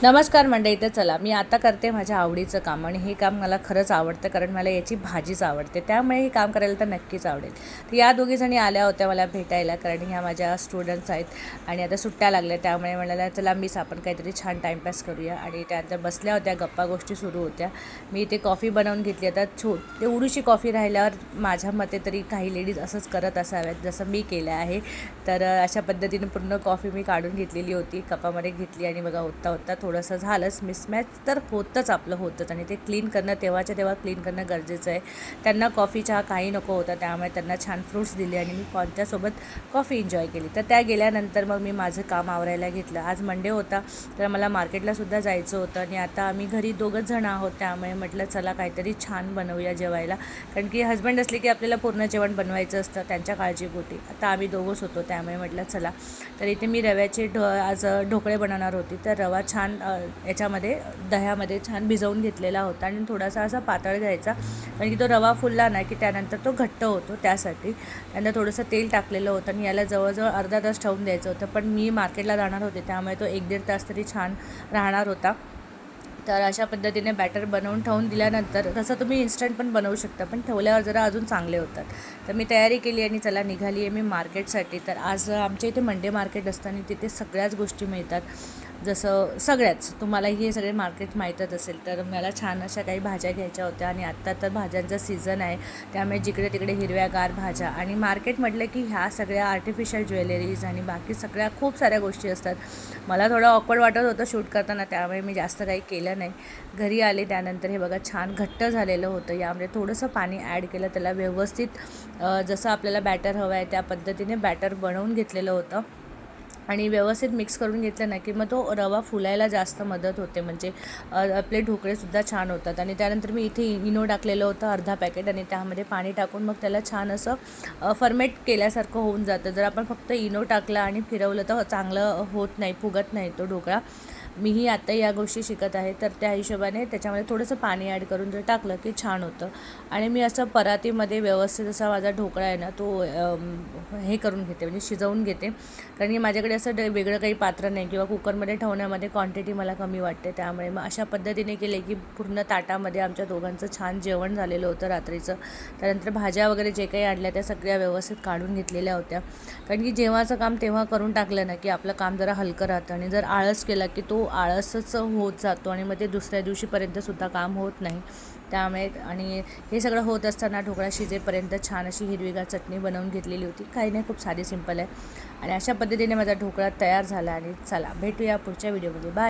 नमस्कार मंडळी. तर चला मी आता करते माझ्या आवडीचं काम आणि हे काम मला खरंच आवडतं कारण मला याची भाजीच आवडते, त्यामुळे हे काम करायला तर नक्कीच आवडेल. तर या दोघीजणी आल्या होत्या मला भेटायला कारण ह्या माझ्या स्टुडंट्स आहेत आणि आता सुट्ट्या लागल्या, त्यामुळे म्हणाल्या चला मीच आपण काहीतरी छान टाईमपास करूया. आणि त्यानंतर बसल्या होत्या, गप्पा गोष्टी सुरू होत्या. मी इथे कॉफी बनवून घेतली. आता एवढीशी कॉफी राहिल्यावर माझ्या मते तरी काही लेडीज असंच करत असाव्यात जसं मी केलं आहे. तर अशा पद्धतीने पूर्ण कॉफी मी काढून घेतलेली होती, कपामध्ये घेतली आणि बघा होता होता थोडंसं झालंच मिसमॅच तर होतंच, आपलं होतंच. आणि ते क्लीन करणं तेव्हाच्या तेव्हा क्लीन करणं गरजेचं आहे. त्यांना कॉफी चहा काही नको होता, त्यामुळे त्यांना छान फ्रूट्स दिले आणि मी त्यांच्यासोबत कॉफी एन्जॉय केली. तर त्या गेल्यानंतर मग मी माझं काम आवरायला घेतलं. आज मंडे होता तर मला मार्केटलासुद्धा जायचं होतं आणि आता आम्ही घरी दोघंच जण आहोत, त्यामुळे म्हटलं चला काहीतरी छान बनवूया जेवायला, कारण की हस्बंड असले की आपल्याला पूर्ण जेवण बनवायचं असतं त्यांच्या काळजीपोटी. आता आम्ही दोघंच होतो, त्यामुळे म्हटलं चला. तर इथे मी रव्याचे आज ढोकळे बनवणार होती. तर रवा छान याच्यामध्ये दह्यामध्ये छान भिजवून घेतलेला होता आणि थोडासा असा पातळ घ्यायचा, कारण की तो रवा फुलला नाही की त्यानंतर तो घट्ट होतो, त्यासाठी त्यांना थोडंसं तेल टाकलेलं होतं आणि याला जवळजवळ अर्धा तास ठेवून द्यायचं होतं. पण मी मार्केटला जाणार होते, त्यामुळे तो 1-1.5 तास तरी छान राहणार होता. तर अशा पद्धतीने बॅटर बनवून ठेवून दिल्यानंतर तसं तुम्ही इन्स्टंट पण बनवू शकता, पण ठेवल्यावर जरा अजून चांगले होतात. तर मी तयारी केली आणि चला निघाली आहे मी मार्केटसाठी. तर आज आमच्या इथे मंडे मार्केट असतं आणि तिथे सगळ्याच गोष्टी मिळतात, जसं सगळ्याच तुम्हालाही हे सगळे मार्केट माहीतच असेल. तर मला छान अशा काही भाज्या घ्यायच्या होत्या आणि आत्ता तर भाज्यांचा सीझन आहे, त्यामुळे जिकडे तिकडे हिरव्यागार भाज्या. आणि मार्केट म्हटलं की ह्या सगळ्या आर्टिफिशियल ज्वेलरीज आणि बाकी सगळ्या खूप साऱ्या गोष्टी असतात. मला थोडं ऑकवर्ड वाटत होतं शूट करताना, त्यामुळे मी जास्त काही केलं नाही. घरी आले त्यानंतर हे बघा छान घट्ट झालेलं होतं. यामध्ये थोडंसं पाणी ॲड केलं, त्याला व्यवस्थित जसं आपल्याला बॅटर हवं आहे त्या पद्धतीने बॅटर बनवून घेतलेलं होतं आणि व्यवस्थित मिक्स करून घेतलं ना की मग तो रवा फुलायला जास्त मदत होते, म्हणजे आपले ढोकळेसुद्धा छान होतात. आणि त्यानंतर मी इथे इनो टाकलेलं होतं अर्धा पॅकेट आणि त्यामध्ये पाणी टाकून मग त्याला छान असं फर्मेट केल्यासारखं होऊन जातं. जर आपण फक्त इनो टाकला आणि फिरवलं तर चांगलं होत नाही, फुगत नाही तो ढोकळा. मीही आत्ता या गोष्टी शिकत आहे, तर त्या हिशोबाने त्याच्यामध्ये थोडंसं पाणी ॲड करून जर टाकलं की छान होतं. आणि मी असं परातीमध्ये व्यवस्थित असा माझा ढोकळा आहे ना तो हे करून घेते, म्हणजे शिजवून घेते, कारण की माझ्याकडे असं वेगळं काही पात्र नाही किंवा कुकरमध्ये ठेवण्यामध्ये क्वांटिटी मला कमी वाटते. त्यामुळे मग अशा पद्धतीने केले की पूर्ण ताटामध्ये आमच्या दोघांचं छान जेवण झालेलं होतं रात्रीचं. त्यानंतर भाज्या वगैरे जे काही आणल्या त्या सगळ्या व्यवस्थित काढून घेतलेल्या होत्या, कारण की जेव्हाचं काम तेव्हा करून टाकलं ना की आपलं काम जरा हलकं राहतं. आणि जर आळस केला की तो आळसच होत जातो आणि मग ते दुसऱ्या दिवशीपर्यंतसुद्धा काम होत नाही. त्यामुळे आणि हे सगळं होत असताना ढोकळा शिजेपर्यंत छान अशी हिरवीगार चटणी बनवून घेतलेली होती. काही नाही, खूप साधी सिंपल आहे. आणि अशा पद्धतीने माझा ढोकळा तयार झाला. आणि चला भेटूया पुढच्या व्हिडिओमध्ये. बाय.